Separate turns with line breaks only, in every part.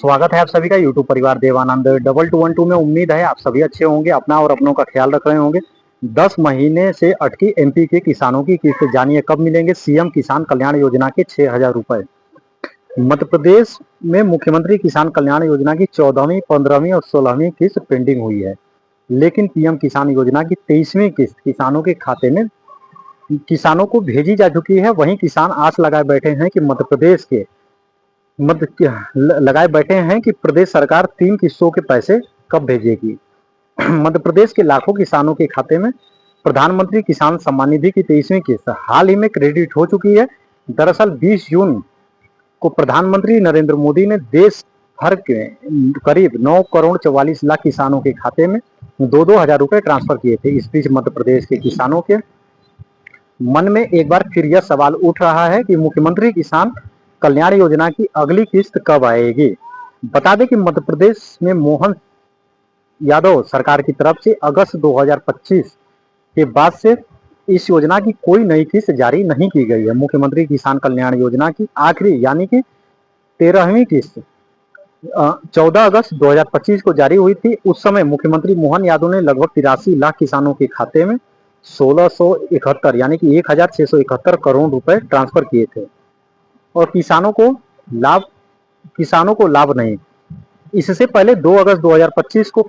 स्वागत है आप सभी का यूट्यूब परिवार देवानंद 2212 में। उम्मीद है आप सभी अच्छे होंगे, अपना और अपनों का ख्याल रख रहे होंगे। 10 महीने से अटकी एमपी के किसानों की किस्त जानिए कब मिलेंगे सीएम किसान कल्याण योजना के 6,000 रुपए। मध्य प्रदेश में मुख्यमंत्री किसान कल्याण योजना की 14वीं, 15वीं और 16वीं किस्त पेंडिंग हुई है, लेकिन पीएम किसान योजना की 23वीं किस्त किसानों के खाते में किसानों को भेजी जा चुकी है। वहीं किसान आस लगाए बैठे हैं कि प्रदेश सरकार 3 किस्तों के पैसे कब भेजेगी। मध्य प्रदेश के लाखों किसानों के खाते में प्रधानमंत्री किसान सम्मान निधि की 23वीं किस्त हाल ही में क्रेडिट हो चुकी है। दरअसल 20 जून को प्रधानमंत्री नरेंद्र मोदी ने देश भर के करीब 9 करोड़ 44 लाख किसानों के खाते में 2-2 हजार रुपए ट्रांसफर किए थे। इस बीच मध्य प्रदेश के किसानों के मन में एक बार फिर यह सवाल उठ रहा है कि मुख्यमंत्री किसान कल्याण योजना की अगली किस्त कब आएगी। बता दें कि मध्य प्रदेश में मोहन यादव सरकार की तरफ से अगस्त 2025 के बाद से इस योजना की कोई नई किस्त जारी नहीं की गई है। मुख्यमंत्री किसान कल्याण योजना की आखिरी यानी कि 13वीं किस्त 14 अगस्त 2025 को जारी हुई थी। उस समय मुख्यमंत्री मोहन यादव ने लगभग 83 लाख किसानों के खाते में 1671 यानी कि 1671 करोड़ रुपए ट्रांसफर किए थे और किसानों को लाभ नहीं। इससे पहले 2 अगस्त 2025 को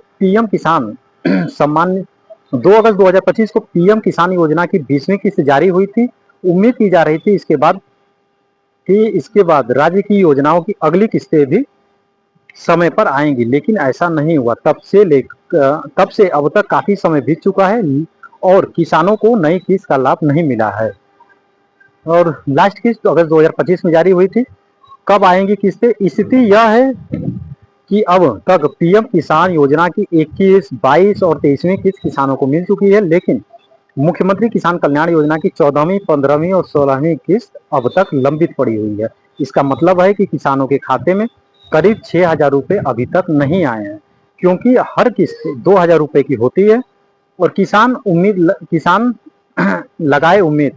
पीएम किसान योजना की 20वीं किस्त जारी हुई थी। उम्मीद की जा रही थी इसके बाद राज्य की योजनाओं की अगली किस्तें भी समय पर आएंगी, लेकिन ऐसा नहीं हुआ। तब से अब तक काफी समय बीत चुका है और किसानों को नई किस्त का लाभ नहीं मिला है। और लास्ट किस्त तो अगस्त 2025 में जारी हुई थी। कब आएंगी किस्तें? स्थिति यह है कि अब तक पीएम किसान योजना की 21, 22 और 23वीं किस्त किसानों को मिल चुकी है, लेकिन मुख्यमंत्री किसान कल्याण योजना की 14वीं, 15वीं और 16वीं किस्त अब तक लंबित पड़ी हुई है। इसका मतलब है कि किसानों के खाते में करीब 6,000 रुपए अभी तक नहीं आए हैं, क्योंकि हर किस्त 2,000 रुपए की होती है और किसान लगाए उम्मीद।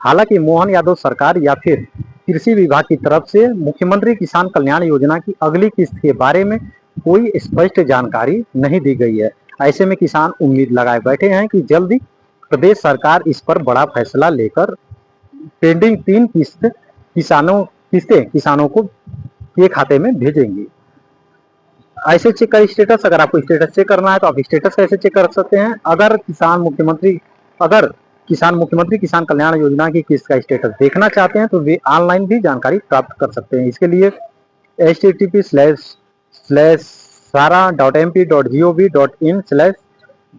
हालांकि मोहन यादव सरकार या फिर कृषि विभाग की तरफ से मुख्यमंत्री किसान कल्याण योजना की अगली किस्त के बारे में कोई स्पष्ट जानकारी नहीं दी गई है। ऐसे में किसान उम्मीद लगाए बैठे हैं कि जल्दी प्रदेश सरकार इस पर बड़ा फैसला लेकर पेंडिंग 3 किस्तें किसानों को के खाते में भेजेंगी। ऐसे चेक का स्टेटस, अगर आपको स्टेटस चेक करना है तो आप स्टेटस कैसे चेक कर सकते हैं। अगर किसान मुख्यमंत्री किसान कल्याण योजना की किस्त का स्टेटस देखना चाहते हैं तो वे ऑनलाइन भी जानकारी प्राप्त कर सकते हैं। इसके लिए http://sara.mp.gov.in/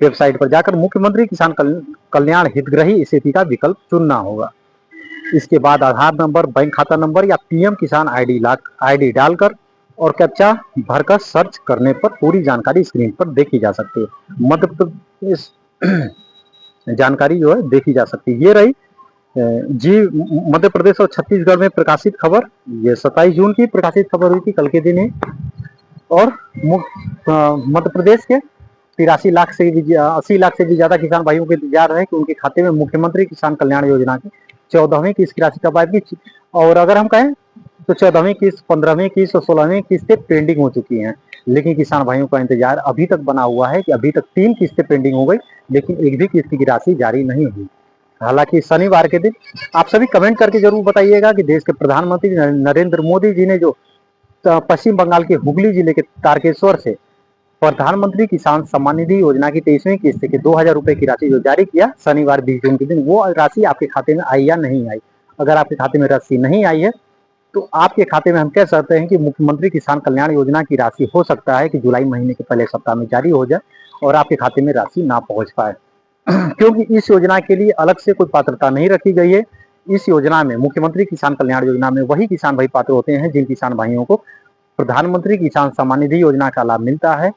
वेबसाइट पर जाकर मुख्यमंत्री किसान कल्याण हितग्राही स्थिति का विकल्प चुनना होगा। इसके बाद आधार नंबर, बैंक खाता नंबर या पीएम किसान आईडी डालकर और कैप्चा भरकर सर्च करने पर पूरी जानकारी स्क्रीन पर देखी जा सकती है। मध्य प्रदेश जानकारी जो है देखी जा सकती है। ये रही मध्य प्रदेश और छत्तीसगढ़ में प्रकाशित खबर। ये 27 जून की प्रकाशित खबर हुई थी, कल के दिन ही। और मध्य प्रदेश के 80 लाख से भी ज्यादा किसान भाइयों के इंतजार है कि उनके खाते में मुख्यमंत्री किसान कल्याण योजना की 14वीं किस्त की राशि कब आएगी। और अगर हम कहें तो 14वीं किस्त, 15वीं किस्त और 16वीं किस्तें पेंडिंग हो चुकी हैं, लेकिन किसान भाइयों का इंतजार अभी तक बना हुआ है कि अभी तक 3 किस्तें पेंडिंग हो गई, लेकिन एक भी किस्त की राशि जारी नहीं हुई। हालांकि शनिवार के दिन आप सभी कमेंट करके जरूर बताइएगा कि देश के प्रधानमंत्री नरेंद्र मोदी जी ने जो पश्चिम बंगाल के हुगली जिले के तारकेश्वर से प्रधानमंत्री किसान सम्मान निधि योजना की 23वीं किस्त के 2,000 रुपए की राशि जो जारी किया शनिवार 20 जून के दिन, वो राशि आपके खाते में आई या नहीं आई। अगर आपके खाते में राशि नहीं आई है तो आपके खाते में हम कह सकते हैं कि मुख्यमंत्री किसान कल्याण योजना की राशि हो सकता है कि जुलाई महीने के पहले सप्ताह में जारी हो जाए और आपके खाते में राशि ना पहुंच पाए क्योंकि इस योजना के लिए अलग से कोई पात्रता नहीं रखी गई है। इस योजना में, मुख्यमंत्री किसान कल्याण योजना में, वही किसान भाई पात्र होते हैं जिन किसान भाइयों को प्रधानमंत्री किसान सम्मान निधि योजना का लाभ मिलता है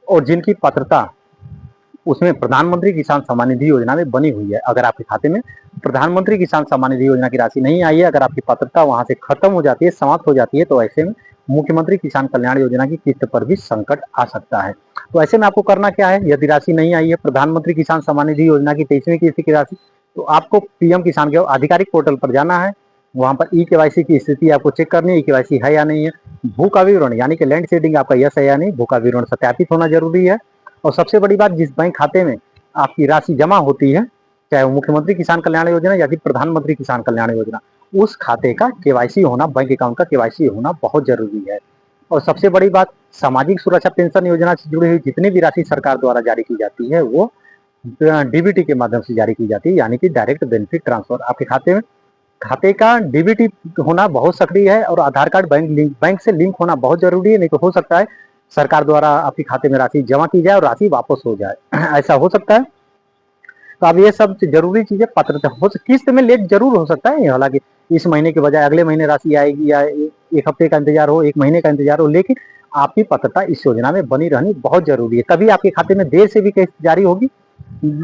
और जिनकी पात्रता उसमें प्रधानमंत्री किसान सम्मान निधि योजना में बनी हुई है। अगर आपके खाते में प्रधानमंत्री किसान सम्मान निधि योजना की राशि नहीं आई है, अगर आपकी पात्रता वहां से खत्म हो जाती है, समाप्त हो जाती है, तो ऐसे में मुख्यमंत्री किसान कल्याण योजना की किस्त पर भी संकट आ सकता है। तो ऐसे में आपको करना क्या है, यदि राशि नहीं आई है प्रधानमंत्री किसान सम्मान निधि योजना की 23वीं किस्त की राशि, तो आपको पीएम किसान के आधिकारिक पोर्टल पर जाना है। वहाँ पर ई केवाईसी की स्थिति आपको चेक करनी है, ई केवाईसी है या नहीं है। भू का विवरण यानी कि लैंड सीडिंग आपका यस है या नहीं, भू का विवरण सत्यापित होना जरूरी है। और सबसे बड़ी बात, जिस बैंक खाते में आपकी राशि जमा होती है, चाहे वो मुख्यमंत्री किसान कल्याण योजना या फिर प्रधानमंत्री किसान कल्याण योजना, उस खाते का केवाईसी होना, बैंक अकाउंट का केवाईसी होना बहुत जरूरी है। और सबसे बड़ी बात, सामाजिक सुरक्षा पेंशन योजना से जुड़ी हुई जितनी भी राशि सरकार द्वारा जारी की जाती है वो डीबीटी के माध्यम से जारी की जाती है, यानी कि डायरेक्ट बेनिफिट ट्रांसफर आपके खाते में। खाते का डीबीटी होना बहुत सक्रिय है और आधार कार्ड बैंक से लिंक होना बहुत जरूरी है, नहीं तो हो सकता है सरकार द्वारा आपके खाते में राशि जमा की जाए और राशि वापस हो जाए ऐसा हो सकता है। तो अब ये सब जरूरी चीजें, पात्रता हो किस्त में लेट जरूर हो सकता है, हालांकि इस महीने के बजाय अगले महीने राशि आएगी या एक हफ्ते का इंतजार हो, एक महीने का इंतजार हो, लेकिन आपकी पात्रता इस योजना में बनी रहनी बहुत जरूरी है। कभी आपके खाते में देर से भी किस्त जारी होगी,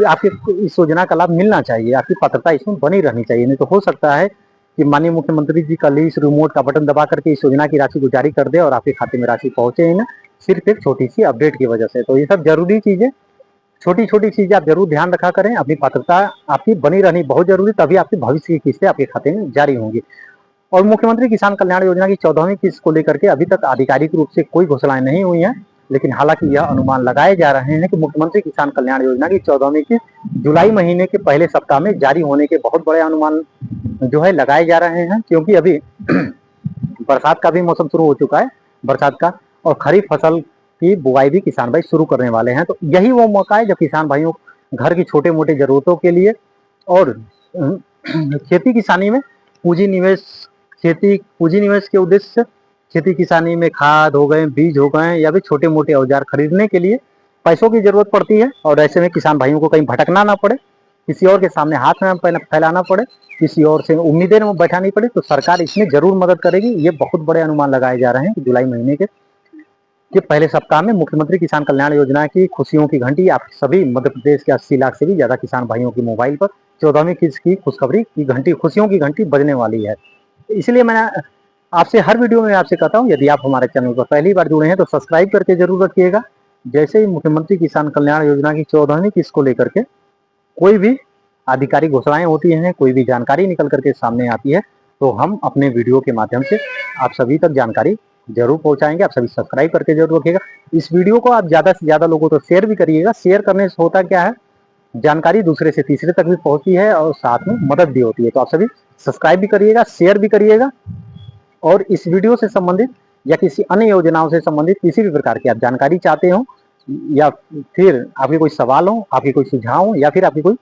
आपके इस योजना का लाभ मिलना चाहिए, आपकी पात्रता इसमें बनी रहनी चाहिए। नहीं तो हो सकता है कि माननीय मुख्यमंत्री जी कल इस रिमोट का बटन दबा करके इस योजना की राशि को जारी कर दे और आपके खाते में राशि पहुंचे ही ना, सिर्फ एक छोटी सी अपडेट की वजह से। तो ये सब जरूरी चीजें, छोटी छोटी चीजें आप जरूर ध्यान रखा करें। अपनी पात्रता आपकी बनी रहनी बहुत जरूरी, तभी आपकी भविष्य की किस्तें आपके खाते में जारी होंगी। और मुख्यमंत्री किसान कल्याण योजना की 14वीं किस्त को लेकर के अभी तक आधिकारिक रूप से कोई घोषणाएं नहीं हुई हैं, लेकिन हालांकि यह अनुमान लगाए जा रहे हैं कि मुख्यमंत्री किसान कल्याण योजना की 14वीं किस्त जुलाई महीने के पहले सप्ताह में जारी होने के बहुत बड़े अनुमान जो है लगाए जा रहे हैं, क्योंकि अभी बरसात का भी मौसम शुरू हो चुका है, बरसात का, और खरीफ फसल की बुआई भी किसान भाई शुरू करने वाले हैं। तो यही वो मौका है जब किसान भाइयों घर की छोटे मोटे जरूरतों के लिए और खेती किसानी में पूंजी निवेश, खेती पूंजी निवेश के उद्देश्य से खेती किसानी में खाद हो गए, बीज हो गए, या भी छोटे मोटे औजार खरीदने के लिए पैसों की जरूरत पड़ती है। और ऐसे में किसान भाइयों को कहीं भटकना ना पड़े, किसी और के सामने हाथ में फैलाना पड़े, किसी और से उम्मीदें बैठानी पड़े, तो सरकार इसमें जरूर मदद करेगी। ये बहुत बड़े अनुमान लगाए जा रहे हैं कि जुलाई महीने के पहले सप्ताह में मुख्यमंत्री किसान कल्याण योजना की खुशियों की घंटी आप सभी मध्य प्रदेश के 80 लाख से भी ज्यादा किसान भाइयों की मोबाइल पर 14वीं किस्त की खुशखबरी की घंटी, खुशियों की घंटी बजने वाली है। इसलिए मैं आपसे हर वीडियो में आपसे कहता हूं, यदि आप हमारे चैनल पर पहली बार जुड़े हैं तो सब्सक्राइब करके जरूर रखिएगा। जैसे ही मुख्यमंत्री किसान कल्याण योजना की 14वीं किस्त को लेकर के कोई भी आधिकारिक घोषणाएं होती हैं, कोई भी जानकारी निकल करके सामने आती है, तो हम अपने वीडियो के माध्यम से आप सभी तक जानकारी जरूर पहुंचाएंगे। आप सभी सब्सक्राइब करके जरूर रखिएगा। इस वीडियो को आप ज्यादा से ज्यादा लोगों को शेयर भी करिएगा। शेयर करने से होता क्या है, जानकारी दूसरे से तीसरे तक भी पहुंचती है और साथ में मदद भी होती है। तो आप सभी सब्सक्राइब भी करिएगा, शेयर भी करिएगा। और इस वीडियो से संबंधित या किसी अन्य योजनाओं से संबंधित किसी भी प्रकार की आप जानकारी चाहते हो, या फिर आपके कोई सवाल हो, आपके कोई सुझाव हो, या फिर आपकी कोई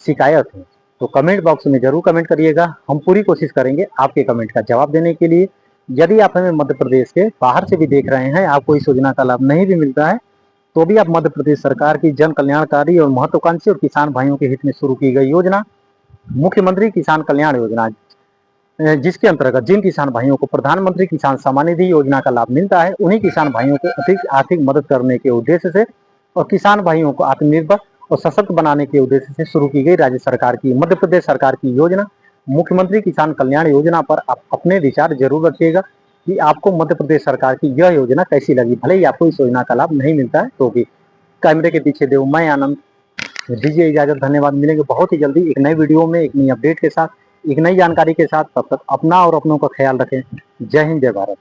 शिकायत हो, तो कमेंट बॉक्स में जरूर कमेंट करिएगा। हम पूरी कोशिश करेंगे आपके कमेंट का जवाब देने के लिए। यदि आप हमें मध्य प्रदेश के बाहर से भी देख रहे हैं, आपको इस योजना का लाभ नहीं भी मिलता है, तो भी आप मध्य प्रदेश सरकार की जन कल्याणकारी और महत्वाकांक्षी और किसान भाइयों के हित में शुरू की गई योजना मुख्यमंत्री किसान कल्याण योजना, जिसके अंतर्गत जिन किसान भाइयों को प्रधानमंत्री किसान सम्मान निधि योजना का लाभ मिलता है, उन्हीं किसान भाइयों को अधिक आर्थिक मदद करने के उद्देश्य से और किसान भाइयों को आत्मनिर्भर और सशक्त बनाने के उद्देश्य से शुरू की गई राज्य सरकार की, मध्य प्रदेश सरकार की योजना मुख्यमंत्री किसान कल्याण योजना पर आप अपने विचार जरूर रखिएगा कि आपको मध्य प्रदेश सरकार की यह योजना कैसी लगी। भले ही आपको इस योजना का लाभ नहीं मिलता है तो भी। कैमरे के पीछे देव मैं आनंद, दीजिए इजाजत, धन्यवाद। मिलेंगे बहुत ही जल्दी एक नई वीडियो में, एक नई अपडेट के साथ, एक नई जानकारी के साथ। तब तक अपना और अपनों का ख्याल रखें। जय हिंद, जय भारत।